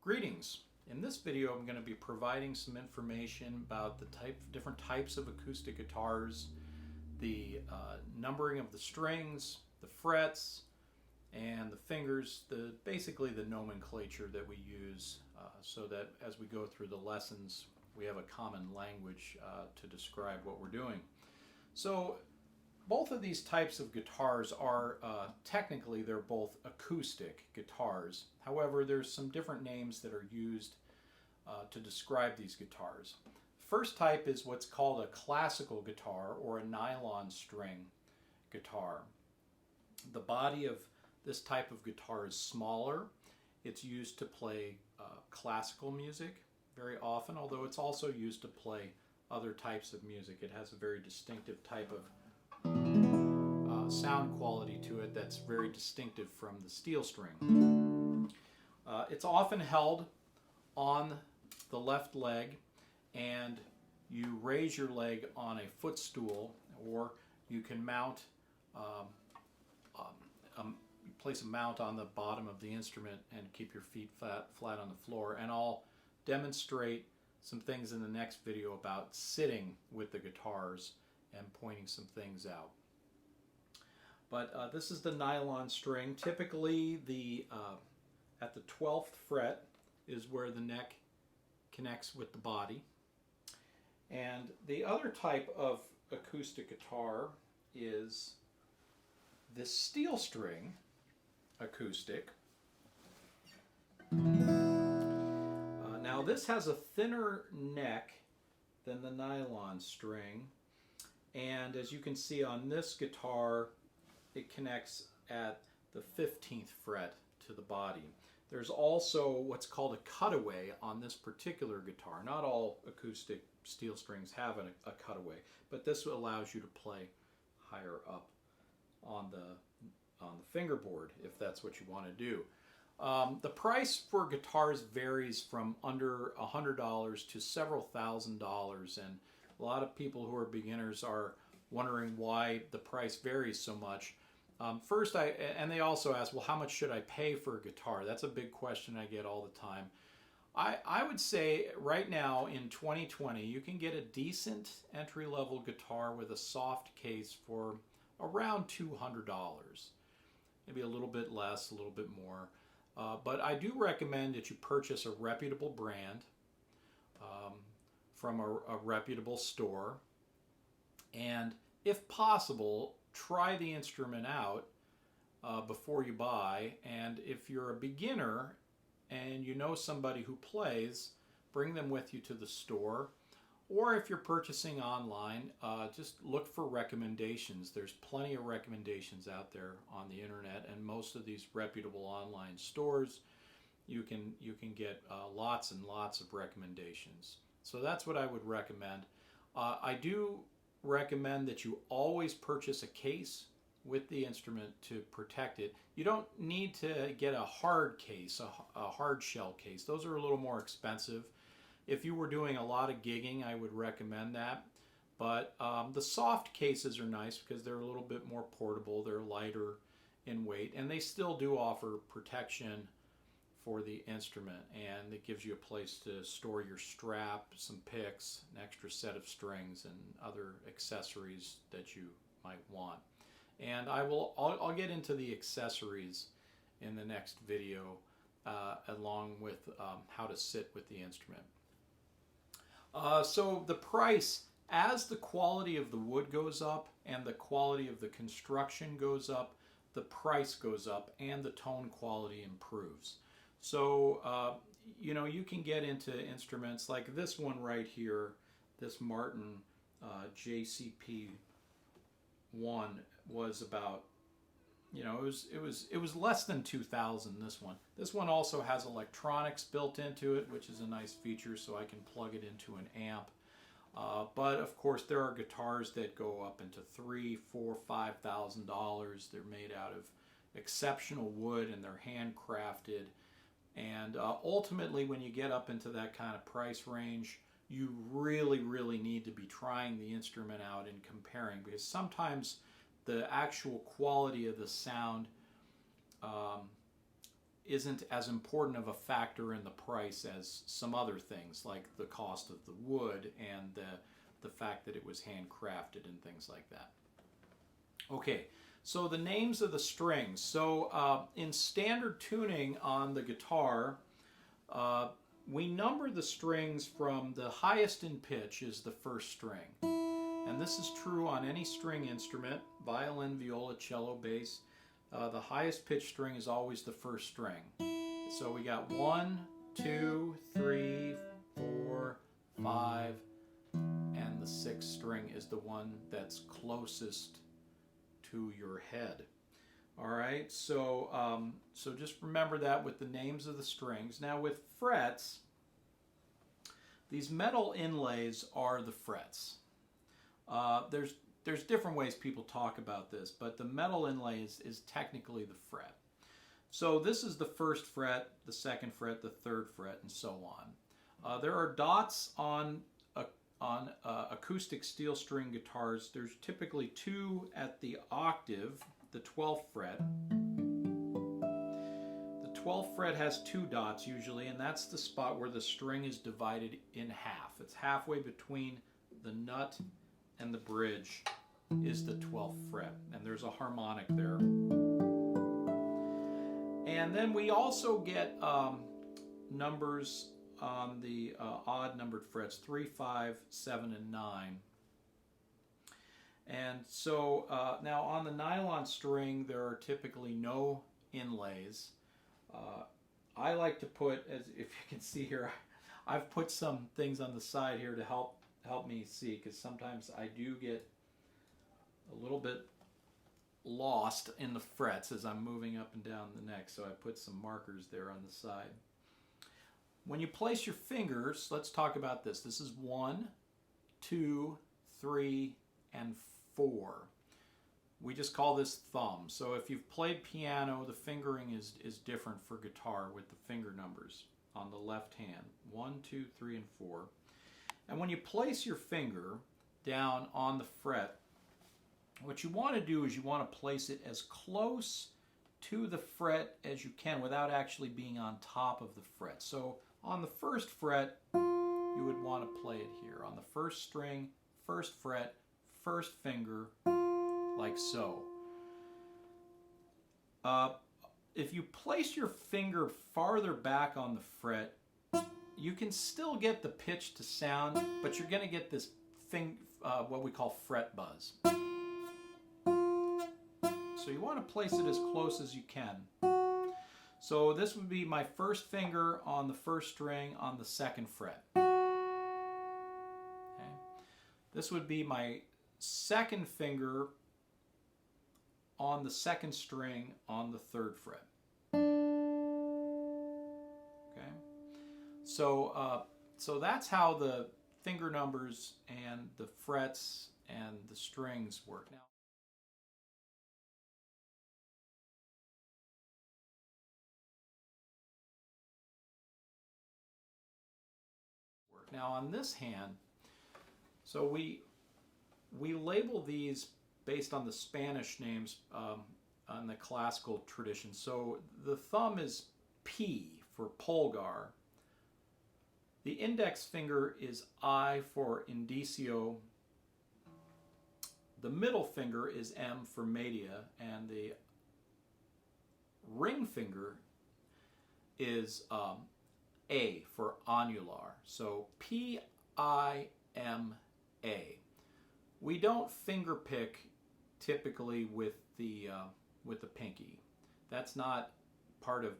Greetings. In this video I'm going to be providing some information about the different types of acoustic guitars, the numbering of the strings, the frets, and the fingers, basically the nomenclature that we use so that as we go through the lessons we have a common language to describe what we're doing. So both of these types of guitars are technically they're both acoustic guitars. However, there's some different names that are used to describe these guitars. First type is what's called a classical guitar or a nylon string guitar. The body of this type of guitar is smaller. It's used to play classical music very often, although it's also used to play other types of music. It has a very distinctive type of sound quality to it that's very distinctive from the steel string. It's often held on the left leg, and you raise your leg on a footstool, or you can mount place a mount on the bottom of the instrument and keep your feet flat on the floor. And I'll demonstrate some things in the next video about sitting with the guitars and pointing some things out. But this is the nylon string. Typically at the 12th fret is where the neck connects with the body. And the other type of acoustic guitar is this steel string acoustic. Now this has a thinner neck than the nylon string, and as you can see on this guitar it connects at the 15th fret to the body. There's also what's called a cutaway on this particular guitar. Not all acoustic steel strings have a cutaway, but this allows you to play higher up on the fingerboard if that's what you want to do. The price for guitars varies from under $100 to several $1,000s, and a lot of people who are beginners are wondering why the price varies so much. And they also ask, well, how much should I pay for a guitar? That's a big question I get all the time. I would say right now in 2020 you can get a decent entry-level guitar with a soft case for around $200. Maybe a little bit less, a little bit more. But I do recommend that you purchase a reputable brand from a reputable store, and if possible try the instrument out before you buy. And if you're a beginner and you know somebody who plays, bring them with you to the store. Or if you're purchasing online, just look for recommendations. There's plenty of recommendations out there on the internet, and most of these reputable online stores you can get lots and lots of recommendations. So that's what I would recommend. I do recommend that you always purchase a case with the instrument to protect it. You don't need to get a hard case, a hard shell case. Those are a little more expensive. If you were doing a lot of gigging, I would recommend that. But the soft cases are nice because they're a little bit more portable, they're lighter in weight, and they still do offer protection for the instrument, and it gives you a place to store your strap, some picks, an extra set of strings, and other accessories that you might want. And I'll get into the accessories in the next video along with how to sit with the instrument. So the price, as the quality of the wood goes up and the quality of the construction goes up, the price goes up and the tone quality improves. So you can get into instruments like this one right here, this Martin JCP 1 was about, it was less than $2,000. This one also has electronics built into it, which is a nice feature, so I can plug it into an amp. But of course there are guitars that go up into $3,000, $4,000, $5,000. They're made out of exceptional wood and they're handcrafted. And ultimately when you get up into that kind of price range, you really need to be trying the instrument out and comparing, because sometimes the actual quality of the sound isn't as important of a factor in the price as some other things, like the cost of the wood and the fact that it was handcrafted and things like that. Okay, so the names of the strings. So in standard tuning on the guitar, we number the strings from the highest in pitch is the first string. And this is true on any string instrument, violin, viola, cello, bass. The highest pitch string is always the first string. So we got 1, 2, 3, 4, 5, and the sixth string is the one that's closest to your head. All right, so so just remember that with the names of the strings. Now with frets, these metal inlays are the frets. There's different ways people talk about this, but the metal inlay is technically the fret. So this is the first fret, the second fret, the third fret, and so on. There are dots on acoustic steel string guitars. There's typically 2 at the octave, the 12th fret. The 12th fret has 2 dots usually, and that's the spot where the string is divided in half. It's halfway between the nut and the bridge is the 12th fret, and there's a harmonic there. And then we also get numbers on the odd numbered frets, 3, 5, 7, and 9. And so now on the nylon string, there are typically no inlays. I like to put, as if you can see here, I've put some things on the side here to help me see, because sometimes I do get a little bit lost in the frets as I'm moving up and down the neck, so I put some markers there on the side. When you place your fingers, let's talk about this. This is 1, 2, 3, and 4. We just call this thumb. So if you've played piano, the fingering is different for guitar with the finger numbers on the left hand. 1, 2, 3, and 4. And when you place your finger down on the fret, what you want to do is you want to place it as close to the fret as you can without actually being on top of the fret. So on the first fret, you would want to play it here. On the first string, first fret, first finger, like so. If you place your finger farther back on the fret, you can still get the pitch to sound, but you're going to get this thing, what we call fret buzz. So you want to place it as close as you can. So this would be my first finger on the first string on the second fret. Okay. This would be my second finger on the second string on the third fret. Okay. So so that's how the finger numbers and the frets and the strings work. Now on this hand, so we label these based on the Spanish names on the classical tradition. So the thumb is P for pulgar. The index finger is I for indicio. The middle finger is M for media, and the ring finger is A for annular. So P-I-M-A. We don't finger pick typically with the pinky. That's not part of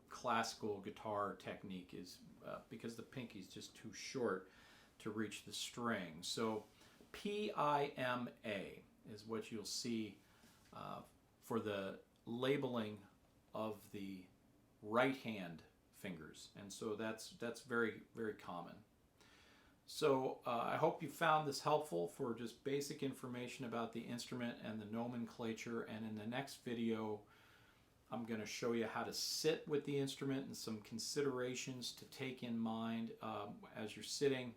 classical guitar technique, is because the pinky is just too short to reach the string. So P-I-M-A is what you'll see for the labeling of the right hand fingers, and so that's very, very common. So I hope you found this helpful for just basic information about the instrument and the nomenclature, and in the next video I'm going to show you how to sit with the instrument and some considerations to take in mind as you're sitting,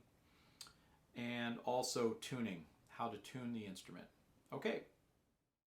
and also tuning, how to tune the instrument. Okay.